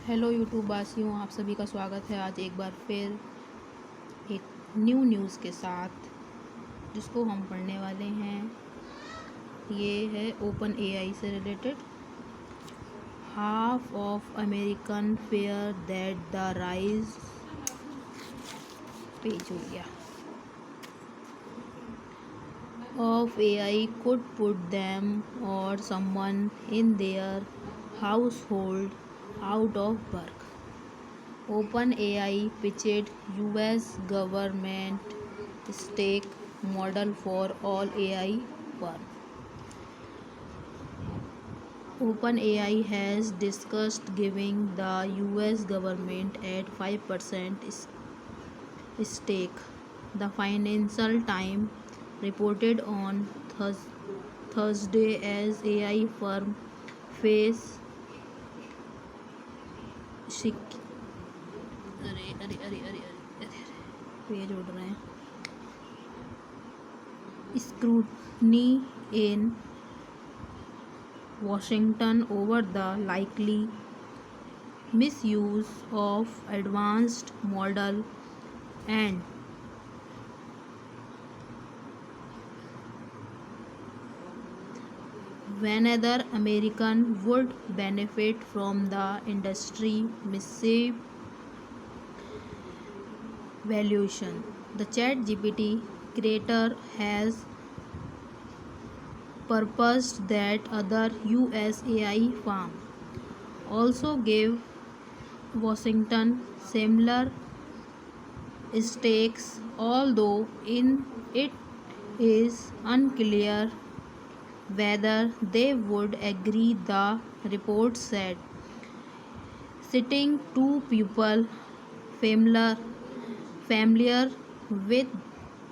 Hello YouTube वासियों, आप सभी का स्वागत है आज एक बार फिर एक न्यू न्यूज़ के साथ, जिसको हम पढ़ने वाले हैं। ये है ओपन एआई से related. Half of American fair that the rise page हो गया of AI could put them or someone in their household out of work. OpenAI pitched US government stake model for all AI firms. OpenAI has discussed giving the US government at 5% stake. The Financial Times reported on Thursday as AI firm face page उड़ रहे हैं scrutiny in Washington over the likely misuse of advanced model and whether American would benefit from the industry massive valuation. The ChatGPT creator has proposed that other US AI firms also give Washington similar stakes, although it is unclear whether they would agree, the report said, citing two people familiar with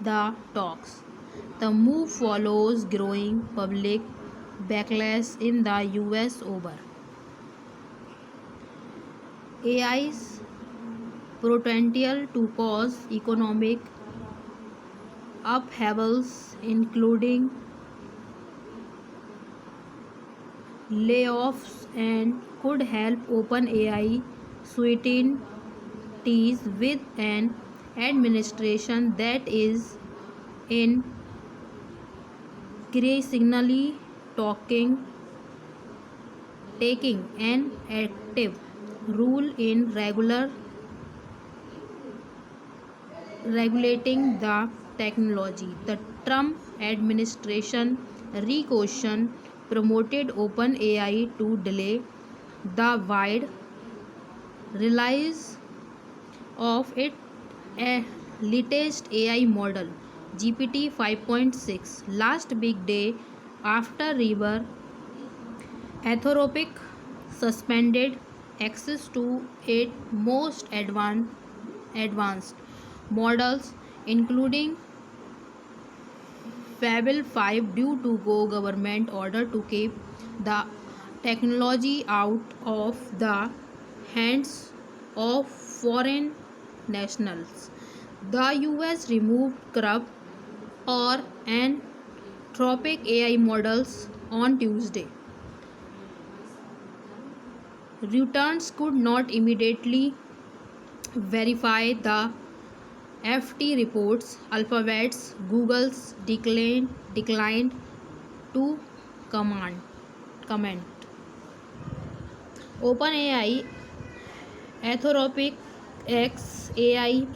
the talks. The move follows growing public backlash in the US over AI's potential to cause economic upheavals, including layoffs, and could help OpenAI sweeten teas with an administration that is increasingly taking an active role in regulating the technology. The Trump administration recaution promoted OpenAI to delay the wide release of its latest AI model, GPT 5.6, last big day after River Anthropic suspended access to its most advanced models, including Fable 5, due to government order to keep the technology out of the hands of foreign nationals. The US removed corrupt or Anthropic AI models on Tuesday. Returns could not immediately verify the FT reports. Alphabet's Google's declined to comment. OpenAI, Anthropic X AI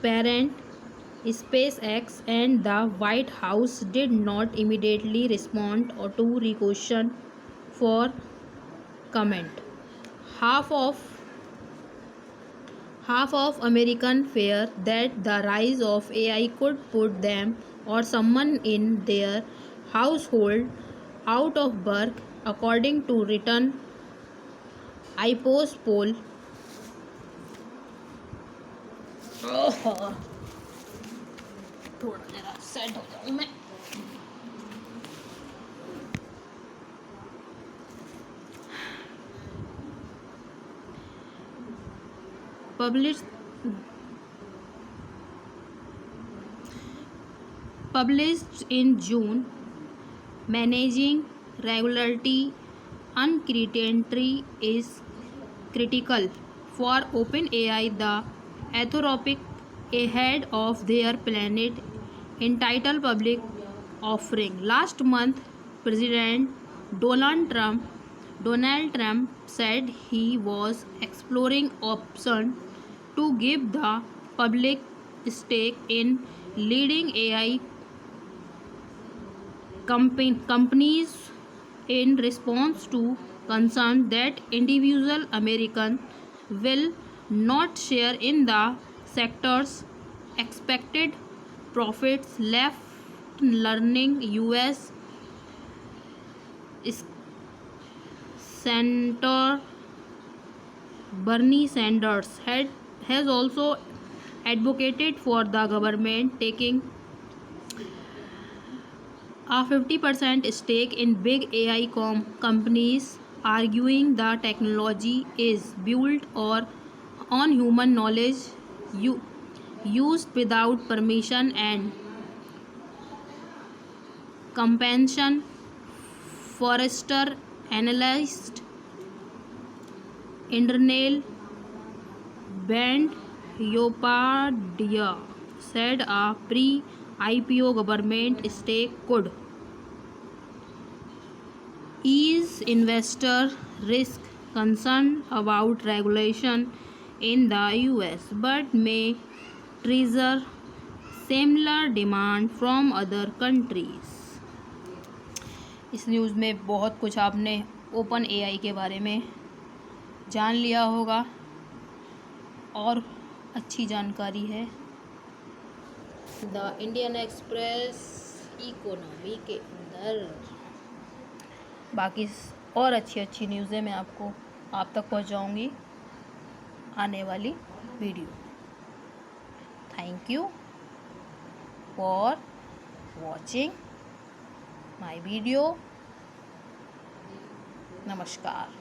parent SpaceX, and the White House did not immediately respond to requests for comment. Half of American fear that the rise of AI could put them or someone in their household out of work, according to recent Ipsos poll. थोड़ा जरा set हो जाऊं मैं। Published in June, managing regularity uncertainty is critical for OpenAI, the Anthropic, ahead of their planet entitled public offering. Last month, President Donald Trump said he was exploring option to give the public stake in leading AI companies in response to concern that individual Americans will not share in the sector's expected profits. Left learning US Senator Bernie Sanders has also advocated for the government taking a 50% stake in big AI companies, arguing the technology is built or on human knowledge used without permission and compensation. Forrester analyst Indranil Bandyopadhyay said a pre-IPO government stake could ease investor risk concerned about regulation in the US, but may trigger similar demand from other countries. इस news में बहुत कुछ आपने open AI के बारे में जान लिया होगा और अच्छी जानकारी है। द इंडियन एक्सप्रेस इकोनॉमी के अंदर बाकी और अच्छी न्यूज़ें मैं आपको आप तक पहुंचाऊंगी आने वाली video. Thank you for watching my video. नमस्कार।